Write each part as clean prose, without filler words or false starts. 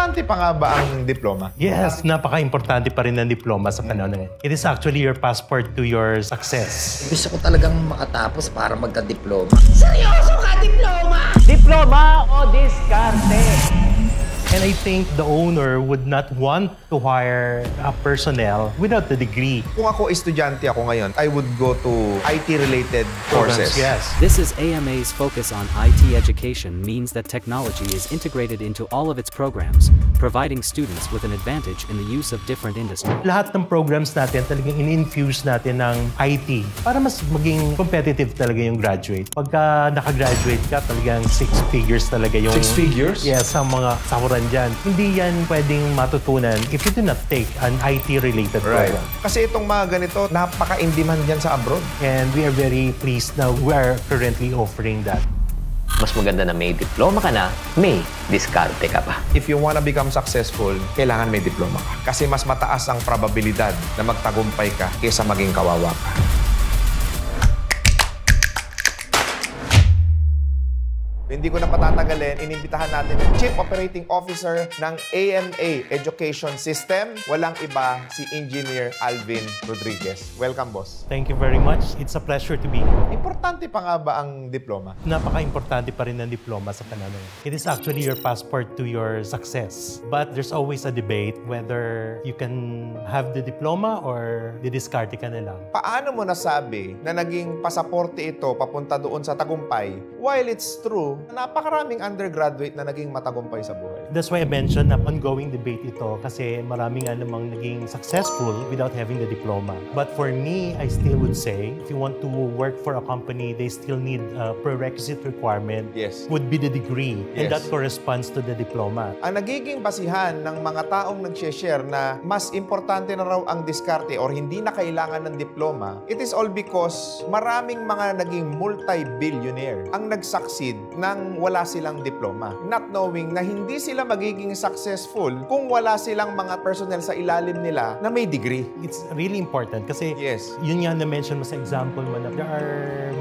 Importante pa nga ba ang diploma? Yes, napaka-importante pa rin ng diploma sa panahon ngayon. It is actually your passport to your success. Gusto ko talagang makatapos para magka-diploma. Seryoso ka, diploma? Diploma o diskarte? And I think the owner would not want to hire a personnel without the degree. Kung ako estudyante ako ngayon, I would go to IT-related courses. Yes. This is AMA's focus on IT education means that technology is integrated into all of its programs, providing students with an advantage in the use of different industries. Lahat ng programs natin talagang in-infuse natin ng IT para mas maging competitive talaga yung graduate. Pagka nakagraduate ka, talagang 6 figures talaga yung... 6 figures? Yes, sa mga sahuran dyan. Hindi yan pwedeng matutunan if you do not take an IT-related program. Kasi itong mga ganito, napaka-in-demand yan sa abroad. And we are very pleased na we are currently offering that. Mas maganda na may diploma ka na, may diskarte ka pa. If you wanna become successful, kailangan may diploma ka. Kasi mas mataas ang probabilidad na magtagumpay ka kaysa maging kawawa ka. Hindi ko na patatagalin, inimbitahan natin ang Chief Operating Officer ng AMA Education System. Walang iba, si Engineer Alvin Rodriguez. Welcome, boss. Thank you very much. It's a pleasure to be here. Importante pa nga ba ang diploma? Napaka-importante pa rin ng diploma sa panahon ngayon. It is actually your passport to your success. But there's always a debate whether you can have the diploma or didiskarte ka na lang. Paano mo nasabi na naging pasaporte ito papunta doon sa tagumpay? While it's true, napakaraming undergraduate na naging matagumpay sa buhay. That's why I mentioned na ongoing debate ito kasi maraming nga namang naging successful without having the diploma. But for me, I still would say, if you want to work for a company, they still need a prerequisite requirement. Yes. Would be the degree. And Yes. that corresponds to the diploma. Ang nagiging basihan ng mga taong nag-share na mas importante na raw ang diskarte or hindi na kailangan ng diploma, it is all because maraming mga naging multi-billionaire ang nag-succeed nang wala silang diploma. Not knowing na hindi sila magiging successful kung wala silang mga personnel sa ilalim nila na may degree. It's really important kasi Yes. yun nga na-mention mo sa example mo na there are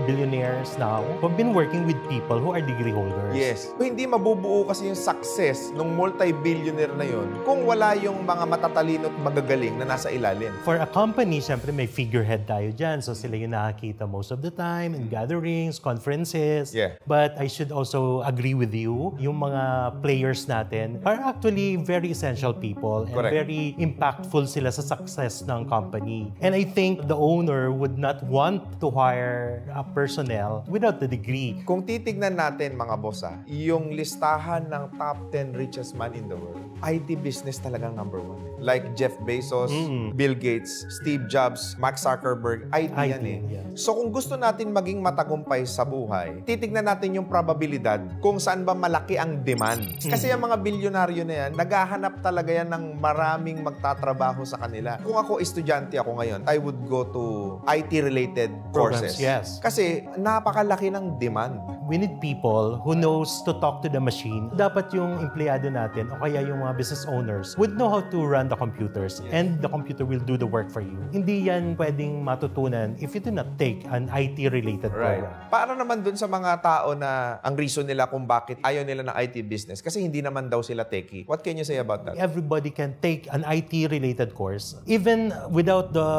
billionaires now who have been working with people who are degree holders. Yes. Hindi mabubuo kasi yung success ng multi-billionaire na yun kung wala yung mga matatalino at magagaling na nasa ilalim. For a company, syempre may figurehead tayo dyan. So sila yung nakakita most of the time in gatherings, conferences. Yeah. But I should also agree with you, yung mga players natin are actually very essential people and Correct. very impactful sila sa success ng company. And I think the owner would not want to hire a personnel without the degree. Kung titignan natin mga boss, yung listahan ng top 10 richest man in the world, IT business talagang number 1. Like Jeff Bezos, Bill Gates, Steve Jobs, Mark Zuckerberg, IT yan eh. yeah. So kung gusto natin maging matagumpay sa buhay, titignan natin yung probabilidad kung saan ba malaki ang demand. Kasi yung mga bilyonaryo na yan, naghahanap talaga yan ng maraming magtatrabaho sa kanila. Kung ako estudyante ako ngayon, I would go to IT-related courses. Programs, yes. Kasi napakalaki ng demand. We need people who knows to talk to the machine. Dapat yung empleyado natin o kaya yung mga business owners would know how to run the computers and the computer will do the work for you. Hindi yan pwedeng matutunan if you do not take an IT-related program. Para naman dun sa mga tao na ang reason nila kung bakit ayaw nila ng IT business kasi hindi naman daw sila techie. What can you say about that? Everybody can take an IT-related course even without the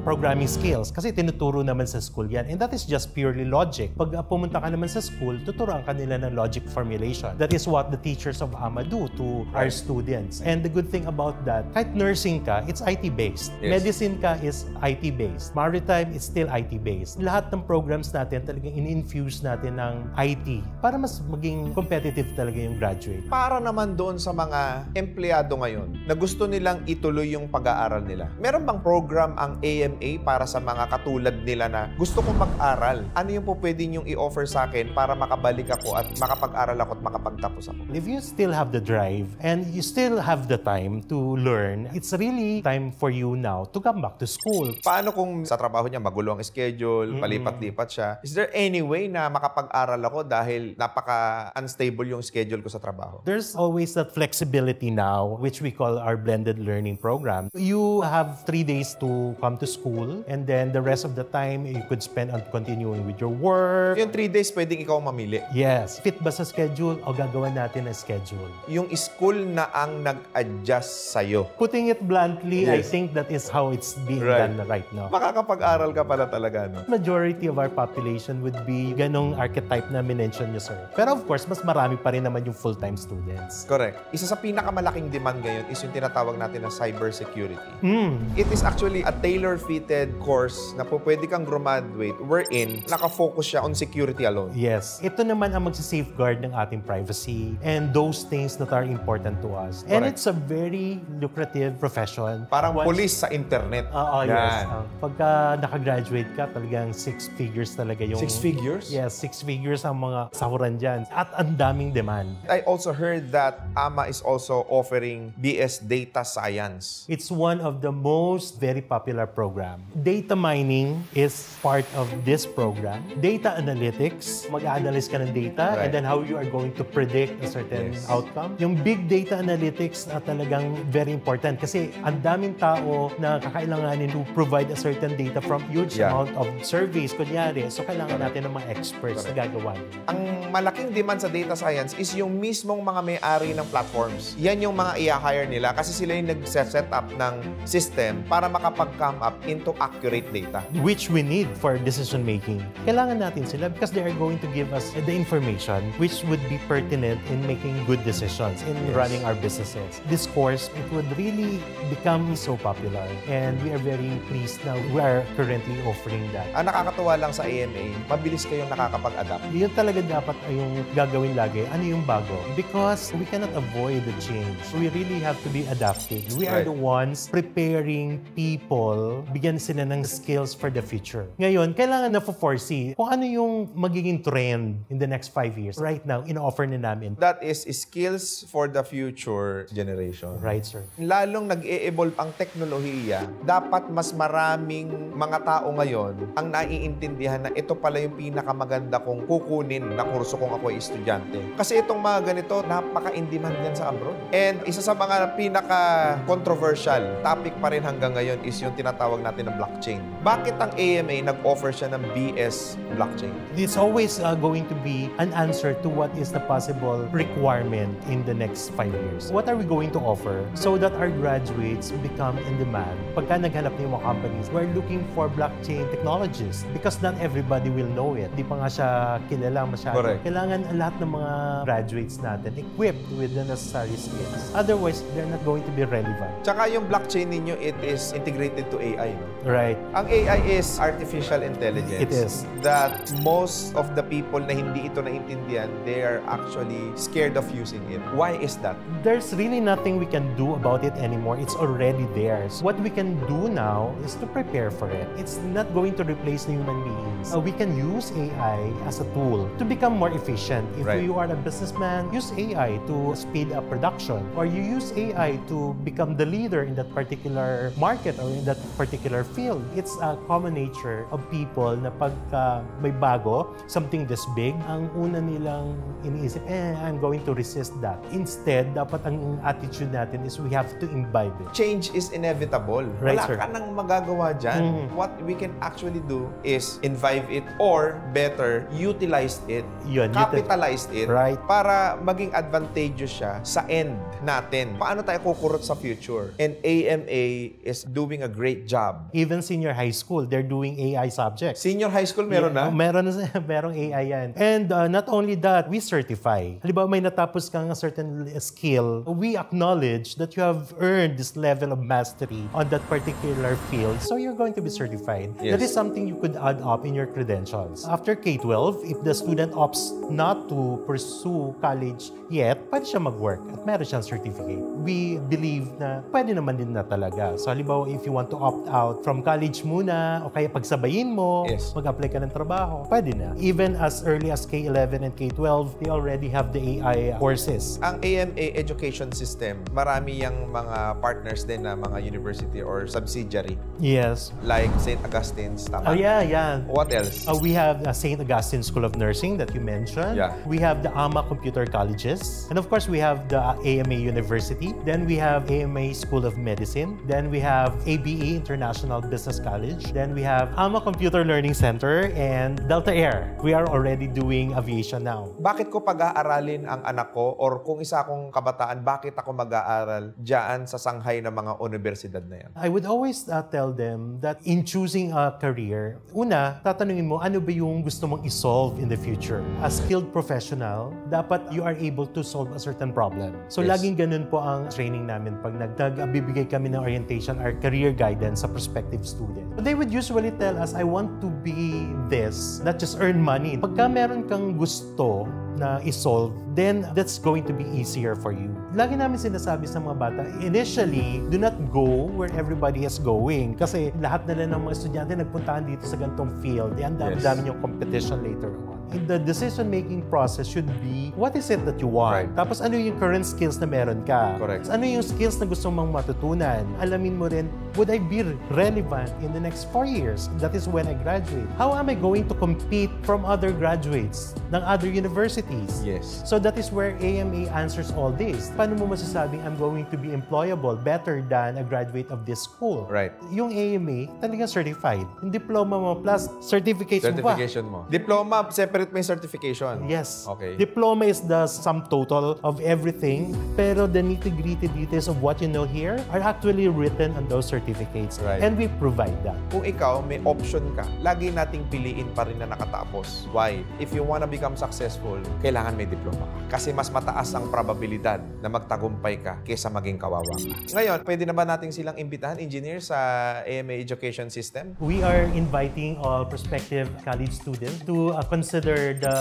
programming skills kasi tinuturo naman sa school yan and that is just purely logic. Pag pumunta ka naman sa school, tuturuan ka nila ng logic formulation. That is what the teachers of AMA do to our students. And the good thing about that, kahit nursing ka, it's IT-based. Yes. Medicine ka is IT-based. Maritime is still IT-based. Lahat ng programs natin talagang in-infuse natin ng IT para mas maging competitive talaga yung graduate. Para naman doon sa mga empleyado ngayon na gusto nilang ituloy yung pag-aaral nila. Meron bang program ang AMA para sa mga katulad nila na gusto kong mag-aral? Ano yung po pwede niyong i-offer sa akin para makabalik ako at makapag-aral ako at makapagtapos ako? If you still have the drive and you still have the time to learn, it's really time for you now to come back to school. Paano kung sa trabaho niya magulo ang schedule, palipat-lipat siya? Is there any way na makapag-aral ako dahil napaka-unstable yung schedule ko sa trabaho? There's always that flexibility now, which we call our blended learning program. You have 3 days to come to school and then the rest of the time you could spend on continuing with your work. Yung 3 days, pwede pwedeng ikaw mamili. Yes. Fit ba sa schedule o gagawa natin ang schedule? Yung school na ang nag-adjust sa'yo. Putting it bluntly, I Yes. think that is how it's being Right. done right now. Makakapag-aral ka pala talaga, no? Majority of our population would be ganong archetype na minention nyo, sir. Pero of course, mas marami pa rin naman yung full-time students. Correct. Isa sa pinakamalaking demand ngayon is yung tinatawag natin na cybersecurity. Hmm. It is actually a tailor-fitted course na po pwede kang graduate wherein nakafocus siya on security alone. Yes. Ito naman ang magsa-safeguard ng ating privacy and those things that are important to us. And Correct. it's a very lucrative profession. Parang Once- police sa internet. Oo, yes. Yan. Pagka nakagraduate ka, talagang 6 figures talaga yung... 6 figures? Yes, 6 figures ang mga sahuran dyan. At ang daming demand. I also heard that AMA is also offering BS Data Science. It's one of the most very popular program. Data mining is part of this program. Data analytics, mag-analyze ka ng data Right. and then how you are going to predict a certain Yes. outcome. Yung big data analytics na talagang very important kasi ang daming tao na kakailanganin to provide a certain data from huge Yeah. amount of surveys, kunyari. So, kailangan natin ng mga experts na gagawa yun. Ang malaking demand sa data science is yung mismong mga may-ari ng platforms. Yan yung mga i-hire nila kasi sila yung nag-set up ng system para makapag-come up into accurate data. Which we need for decision making. Kailangan natin sila because they are going to give us the information which would be pertinent in making good decisions in Yes. running our businesses. This course, it would really become so popular and we are very pleased na we are currently offering that. Ang nakakatuwa lang sa AMA, mabilis kayong nakakapag-adapt. Yun talaga dapat ay yung gagawin lagi. Ano yung bago? Because we cannot avoid the change. We really have to be adaptive. We are Right. the ones preparing people, bigyan sila ng skills for the future. Ngayon, kailangan na foresee kung ano yung magiging trend in the next 5 years. Right now, in-offer na namin. That is skills for the future generation. Right, sir. Lalong nag-e-evolve ang teknolohiya, dapat mas maraming mga tao ngayon ang naiintindihan na ito pala yung pinakamaganda kong kukunin na kurso kung ako ay estudyante. Kasi itong mga ganito, napaka-in-demand yan sa abroad. And isa sa mga pinaka-controversial topic pa rin hanggang ngayon is yung tinatawag natin na blockchain. Bakit ang AMA nag-offer siya ng BS blockchain? It's always going to be an answer to what is the possible requirement in the next 5 years. What are we going to offer so that our graduates become in demand? Pagka naghanap ng mga companies, we're looking for blockchain technologists because not everybody will know it. Di pa nga siya kilala masyado. Correct. Kailangan lahat ng mga graduates natin equipped with the necessary skills. Otherwise, they're not going to be relevant. Tsaka yung blockchain ninyo, it is integrated to AI, no? Right. Ang AI is artificial intelligence. It is. That most of the people na hindi ito naintindihan, they are actually scared of using it. Why is that? There's really nothing we can do about it anymore. It's already there. So what we can do now is to prepare for it. It's not going to replace human beings. We can use AI as a tool to become more efficient. If Right. you are a businessman, use AI to speed up production. Or you use AI to become the leader in that particular market or in that particular field. It's a common nature of people na pagka may bago, something this big, ang una nilang iniisip, I'm going to resist that. Instead, dapat ang attitude natin is we have to imbibe it. Change is inevitable. Right, Wala sir. ka nang magagawa dyan. What we can actually do is imbibe it or better, utilize it, Yun, capitalize it Right. para maging advantageous siya sa end natin. Paano tayo kukurot sa future? And AMA is doing a great job. Even senior high school, they're doing AI subjects. Senior high school meron na? Merong AI yan. And not only that, we certify. Halimbawa, may natapos kang a certain skill, we acknowledge that you have earned this level of mastery on that particular field, so you're going to be certified. Yes. That is something you could add up in your credentials. After K-12, if the student opts not to pursue college yet, pwede siya mag-work at meron siyang certificate. We believe na pwede naman din na talaga. So halimbawa, if you want to opt out from college muna, o kaya pagsabayin mo, Yes. mag-apply ka ng trabaho, pwede na. Even as early as K-11 and K-12, they already have the AI courses. Ang AMA education system, marami yung mga partners din na mga university or subsidiary Yes. like St. Augustine's, tama? Oh, yeah. What else? We have St. Augustine School of Nursing that you mentioned. Yeah. We have the AMA Computer Colleges. And of course, we have the AMA University. Then we have AMA School of Medicine. Then we have ABE International Business College. Then we have AMA Computer Learning Center and Delta Air. We are already doing aviation now. Bakit ko pag-aaralin ang anak ko or kung isa akong kabataan, bakit ako mag-aaral dyan sa Shanghai ng mga universidad na yan? I would always tell them that in choosing a career, una, tatanungin mo, ano ba yung gusto mong isolve in the future? As skilled professional, dapat you are able to solve a certain problem. So, Yes. laging ganun po ang training namin pag nagbibigay kami ng orientation or career guidance sa prospective student. They would usually tell us, I want to be this, not just earn money. Pagka meron kang gusto na isolve, then that's going to be easier for you. Lagi namin sinasabi sa mga bata, initially, do not go where everybody is going. Kasi lahat na lang ng mga estudyante nagpuntahan dito sa ganitong field. Ang dami yung competition later on. The decision-making process should be, what is it that you want? Right. Tapos ano yung current skills na meron ka? Correct. Ano yung skills na gusto mong matutunan? Alamin mo rin, would I be relevant in the next 4 years? That is when I graduate. How am I going to compete from other graduates ng other universities? Yes. So that is where AMA answers all this. Paano mo masasabing I'm going to be employable better than a graduate of this school? Right. Yung AMA, talagang certified. Yung diploma mo plus certificates mo pa. Certification mo. Diploma, separate mo yung certification. Yes. Okay. Diploma is the sum total of everything, pero the nitty-gritty details of what you know here are actually written on those certificates. Right. And we provide that. Kung ikaw, may option ka, lagi nating piliin pa rin na nakatapos. Why? If you wanna become successful, kailangan may diploma ka. Kasi mas mataas ang probabilidad na magtagumpay ka kaysa maging kawawa ka. Ngayon, pwede na ba nating silang imbitahan, engineer, sa AMA Education System? We are inviting all prospective college students to consider the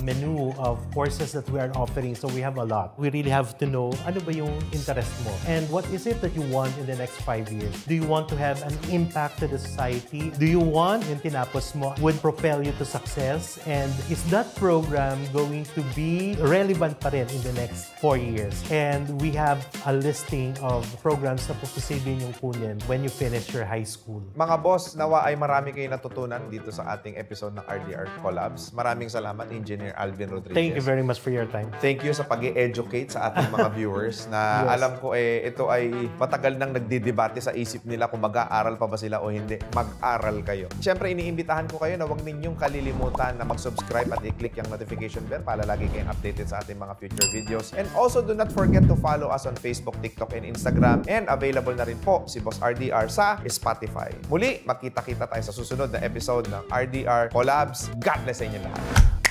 menu of courses that we are offering. So we have a lot. We really have to know ano ba yung interest mo and what is it that you want in the next 5 years. Do you want to have an impact to the society? Do you want yung tinapos mo would propel you to success? And is that program going to be relevant pa rin in the next 4 years? And we have a listing of programs na posibleng yung kunin when you finish your high school. Mga boss, nawa ay marami kayo natutunan dito sa ating episode ng RDR Collabs. Maraming salamat, Engineer Alvin Rodriguez. Thank you very much for your time. Thank you sa pag-educate sa ating mga viewers na Yes. alam ko ito ay matagal nang nagdidebate sa isip nila kung mag-aaral pa ba sila o hindi. Mag-aral kayo. Siyempre, iniimbitahan ko kayo na huwag ninyong kalilimutan na mag-subscribe at i-click yung notification bell para lagi kayong updated sa ating mga future videos. And also, do not forget to follow us on Facebook, TikTok, and Instagram. And available na rin po si Boss RDR sa Spotify. Muli, magkita-kita tayo sa susunod na episode ng RDR Collabs. God bless sa inyo lahat.